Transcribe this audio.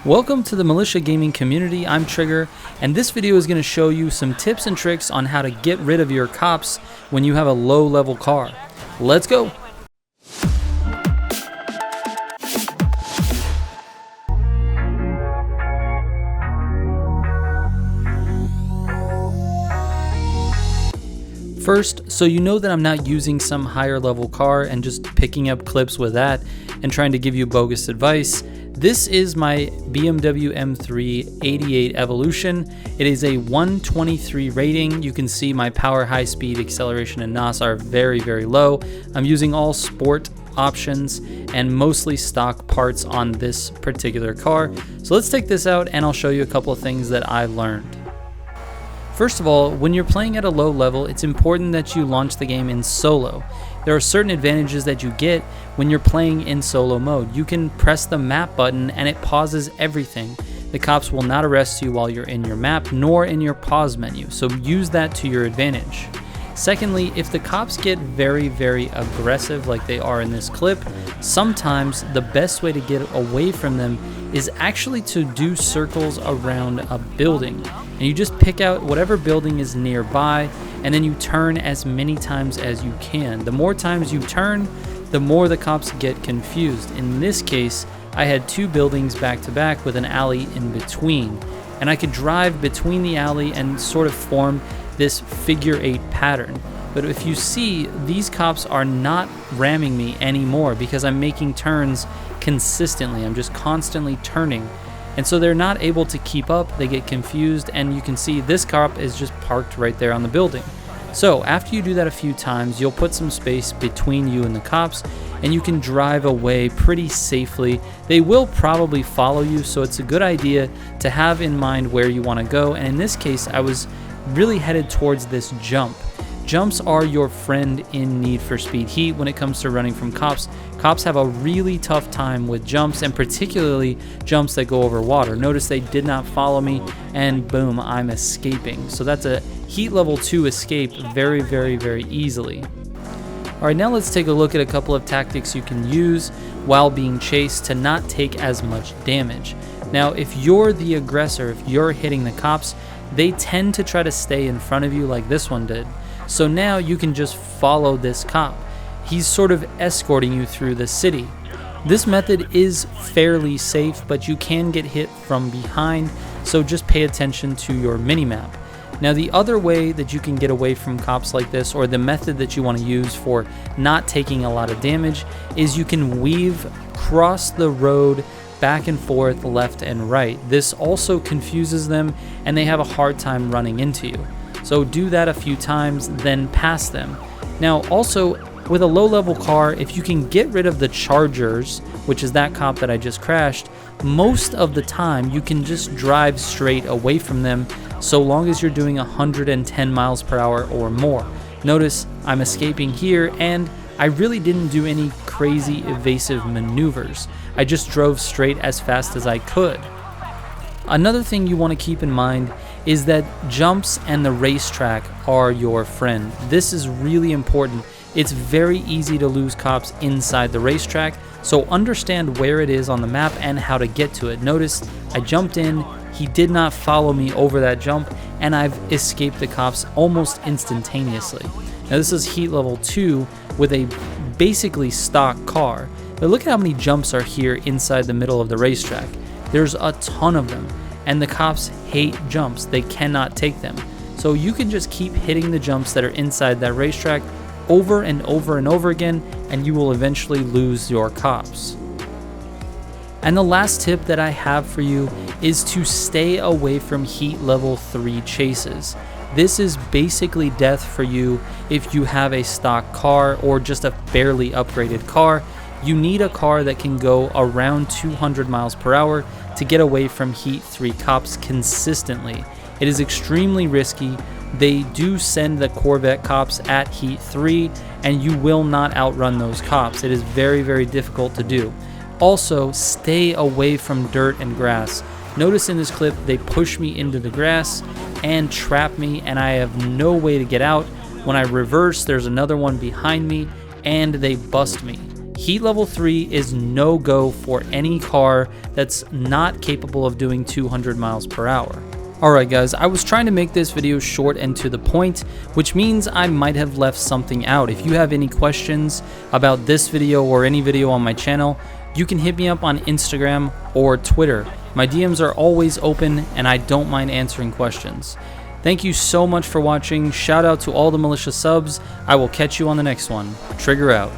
Welcome to the Militia Gaming Community. I'm Trigger, and this video is going to show you some tips and tricks on how to get rid of your cops when you have a low level car. Let's go! First, so you know that I'm not using some higher level car and just picking up clips with that and trying to give you bogus advice. This is my BMW M3 88 Evolution. It is a 123 rating. You can see my power, high speed, acceleration, and NOS are very, very low. I'm using all sport options and mostly stock parts on this particular car. So let's take this out and I'll show you a couple of things that I learned. First of all, when you're playing at a low level, it's important that you launch the game in solo. There are certain advantages that you get when you're playing in solo mode. You can press the map button and it pauses everything. The cops will not arrest you while you're in your map nor in your pause menu, so use that to your advantage. Secondly, if the cops get very, very aggressive like they are in this clip, sometimes the best way to get away from them is actually to do circles around a building. And you just pick out whatever building is nearby and then you turn as many times as you can. The more times you turn, the more the cops get confused. In this case, I had two buildings back to back with an alley in between. And I could drive between the alley and sort of form this figure 8 pattern. But if you see, these cops are not ramming me anymore because I'm making turns consistently. I'm just constantly turning. And so they're not able to keep up, they get confused, and you can see this cop is just parked right there on the building. So after you do that a few times, you'll put some space between you and the cops, and you can drive away pretty safely. They will probably follow you, so it's a good idea to have in mind where you want to go. And in this case, I was really headed towards this jump. Jumps are your friend in Need for Speed Heat when it comes to running from cops. Cops have a really tough time with jumps, and particularly jumps that go over water. Notice they did not follow me, and boom, I'm escaping. So that's a Heat level 2 escape very, very, very easily. Alright, now let's take a look at a couple of tactics you can use while being chased to not take as much damage. Now, if you're the aggressor, if you're hitting the cops, they tend to try to stay in front of you like this one did. So now you can just follow this cop. He's sort of escorting you through the city. This method is fairly safe, but you can get hit from behind, so just pay attention to your minimap. Now, the other way that you can get away from cops like this, or the method that you want to use for not taking a lot of damage, is you can weave across the road back and forth, left and right. This also confuses them and they have a hard time running into you. So do that a few times, then pass them. Now also, with a low level car, if you can get rid of the chargers, which is that cop that I just crashed, most of the time you can just drive straight away from them so long as you're doing 110 miles per hour or more. Notice I'm escaping here and I really didn't do any crazy evasive maneuvers. I just drove straight as fast as I could. Another thing you want to keep in mind is that jumps and the racetrack are your friend. This is really important. It's very easy to lose cops inside the racetrack, so understand where it is on the map and how to get to it. Notice I jumped in, he did not follow me over that jump, and I've escaped the cops almost instantaneously. Now this is Heat level 2 with a basically stock car, but look at how many jumps are here inside the middle of the racetrack. There's a ton of them, and the cops hate jumps. They cannot take them. So you can just keep hitting the jumps that are inside that racetrack over and over and over again, and you will eventually lose your cops. And the last tip that I have for you is to stay away from Heat level 3 chases. This is basically death for you if you have a stock car or just a barely upgraded car. You need a car that can go around 200 miles per hour to get away from Heat 3 cops consistently. It is extremely risky. They do send the Corvette cops at Heat 3 and you will not outrun those cops. It is very, very difficult to do. Also, stay away from dirt and grass. Notice in this clip they push me into the grass and trap me and I have no way to get out. When I reverse, there's another one behind me and they bust me. Heat level 3 is no go for any car that's not capable of doing 200 miles per hour. Alright guys, I was trying to make this video short and to the point, which means I might have left something out. If you have any questions about this video or any video on my channel, you can hit me up on Instagram or Twitter. My DMs are always open and I don't mind answering questions. Thank you so much for watching. Shout out to all the Militia subs. I will catch you on the next one. Trigger out.